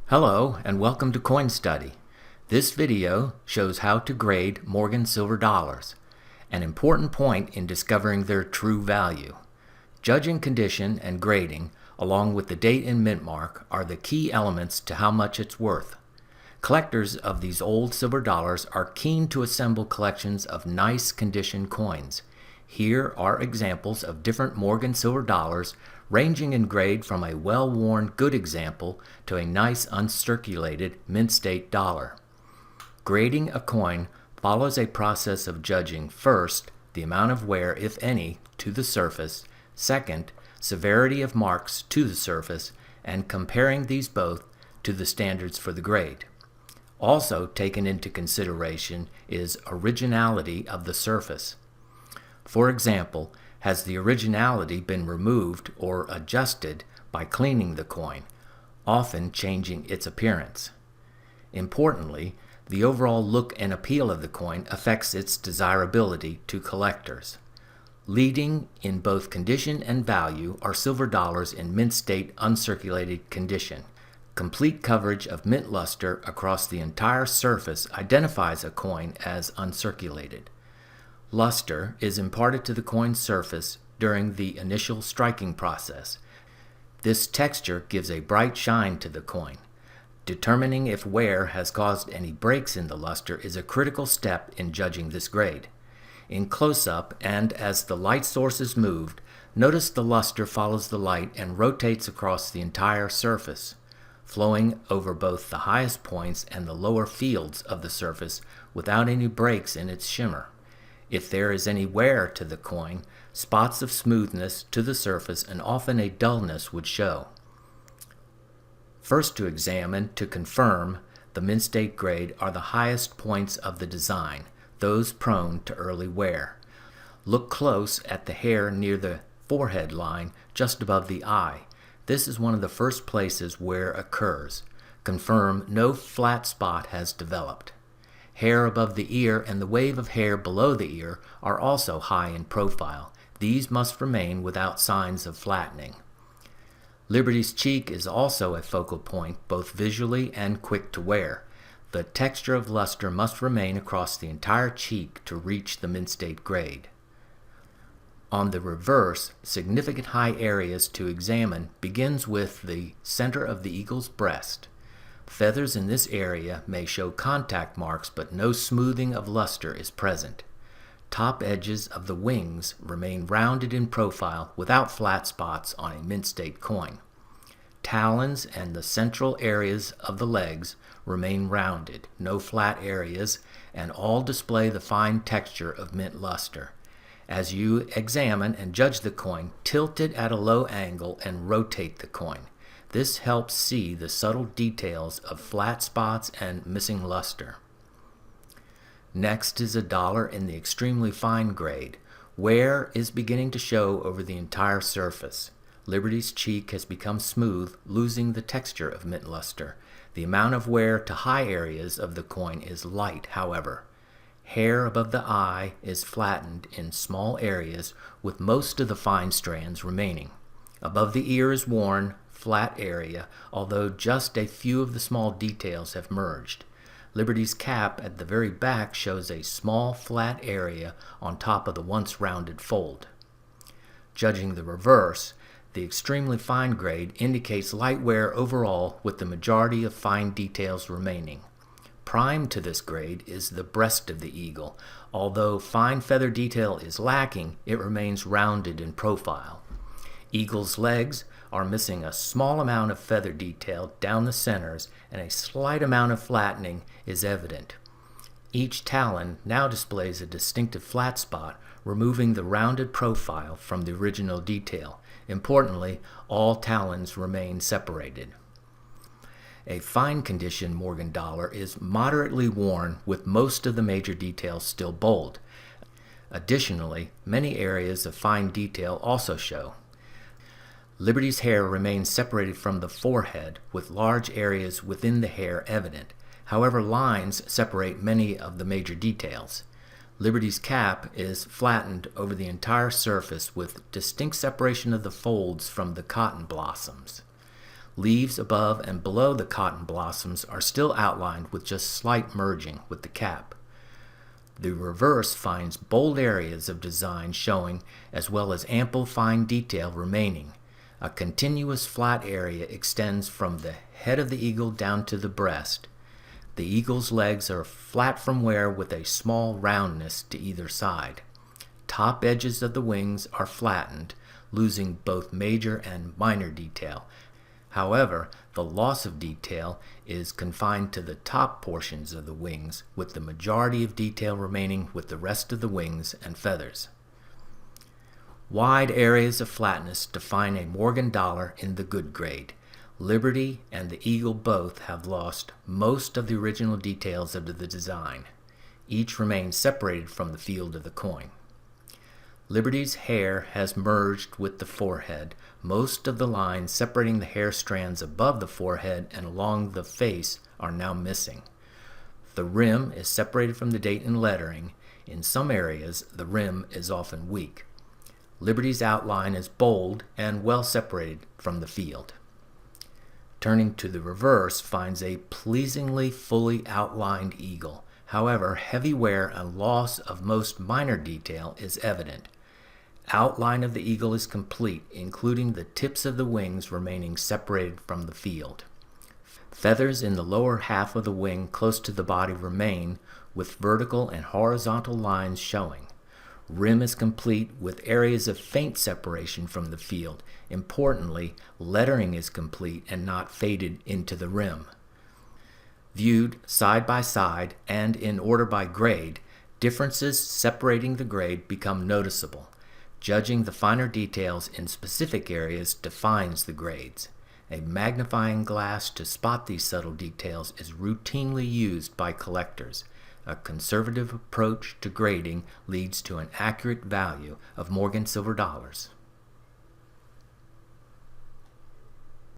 Hello and welcome to CoinStudy. This video shows how to grade Morgan silver dollars, an important point in discovering their true value. Judging condition and grading, along with the date and mint mark, are the key elements to how much it's worth. Collectors of these old silver dollars are keen to assemble collections of nice condition coins. Here are examples of different Morgan silver dollars ranging in grade from a well-worn good example to a nice uncirculated mint state dollar. Grading a coin follows a process of judging first the amount of wear, if any, to the surface, second, severity of marks to the surface, and comparing these both to the standards for the grade. Also taken into consideration is originality of the surface. For example, has the originality been removed or adjusted by cleaning the coin, often changing its appearance? Importantly, the overall look and appeal of the coin affects its desirability to collectors. Leading in both condition and value are silver dollars in mint state uncirculated condition. Complete coverage of mint luster across the entire surface identifies a coin as uncirculated. Luster is imparted to the coin's surface during the initial striking process. This texture gives a bright shine to the coin. Determining if wear has caused any breaks in the luster is a critical step in judging this grade. In close-up and as the light source is moved, notice the luster follows the light and rotates across the entire surface, flowing over both the highest points and the lower fields of the surface without any breaks in its shimmer. If there is any wear to the coin, spots of smoothness to the surface and often a dullness would show. First to examine to confirm the mint state grade are the highest points of the design, those prone to early wear. Look close at the hair near the forehead line just above the eye. This is one of the first places wear occurs. Confirm no flat spot has developed. Hair above the ear and the wave of hair below the ear are also high in profile. These must remain without signs of flattening. Liberty's cheek is also a focal point, both visually and quick to wear. The texture of luster must remain across the entire cheek to reach the mint state grade. On the reverse, significant high areas to examine begins with the center of the eagle's breast. Feathers in this area may show contact marks, but no smoothing of luster is present. Top edges of the wings remain rounded in profile without flat spots on a mint state coin. Talons and the central areas of the legs remain rounded, no flat areas, and all display the fine texture of mint luster. As you examine and judge the coin, tilt it at a low angle and rotate the coin. This helps see the subtle details of flat spots and missing luster. Next is a dollar in the extremely fine grade. Wear is beginning to show over the entire surface. Liberty's cheek has become smooth, losing the texture of mint luster. The amount of wear to high areas of the coin is light, however. Hair above the eye is flattened in small areas, with most of the fine strands remaining. Above the ear is worn, flat area, although just a few of the small details have merged. Liberty's cap at the very back shows a small flat area on top of the once rounded fold. Judging the reverse, the extremely fine grade indicates light wear overall, with the majority of fine details remaining. Prime to this grade is the breast of the eagle. Although fine feather detail is lacking, it remains rounded in profile. Eagle's legs are missing a small amount of feather detail down the centers, and a slight amount of flattening is evident. Each talon now displays a distinctive flat spot, removing the rounded profile from the original detail. Importantly, all talons remain separated. A fine condition Morgan dollar is moderately worn, with most of the major details still bold. Additionally, many areas of fine detail also show. Liberty's hair remains separated from the forehead, with large areas within the hair evident. However, lines separate many of the major details. Liberty's cap is flattened over the entire surface, with distinct separation of the folds from the cotton blossoms. Leaves above and below the cotton blossoms are still outlined with just slight merging with the cap. The reverse finds bold areas of design showing, as well as ample fine detail remaining. A continuous flat area extends from the head of the eagle down to the breast. The eagle's legs are flat from wear with a small roundness to either side. Top edges of the wings are flattened, losing both major and minor detail. However, the loss of detail is confined to the top portions of the wings, with the majority of detail remaining with the rest of the wings and feathers. Wide areas of flatness define a Morgan dollar in the good grade. Liberty and the eagle both have lost most of the original details of the design. Each remains separated from the field of the coin. Liberty's hair has merged with the forehead. Most of the lines separating the hair strands above the forehead and along the face are now missing. The rim is separated from the date and lettering. In some areas, the rim is often weak. Liberty's outline is bold and well separated from the field. Turning to the reverse finds a pleasingly fully outlined eagle. However, heavy wear and loss of most minor detail is evident. Outline of the eagle is complete, including the tips of the wings remaining separated from the field. Feathers in the lower half of the wing close to the body remain, with vertical and horizontal lines showing. Rim is complete with areas of faint separation from the field. Importantly, lettering is complete and not faded into the rim. Viewed side by side and in order by grade, differences separating the grade become noticeable. Judging the finer details in specific areas defines the grades. A magnifying glass to spot these subtle details is routinely used by collectors. A conservative approach to grading leads to an accurate value of Morgan silver dollars.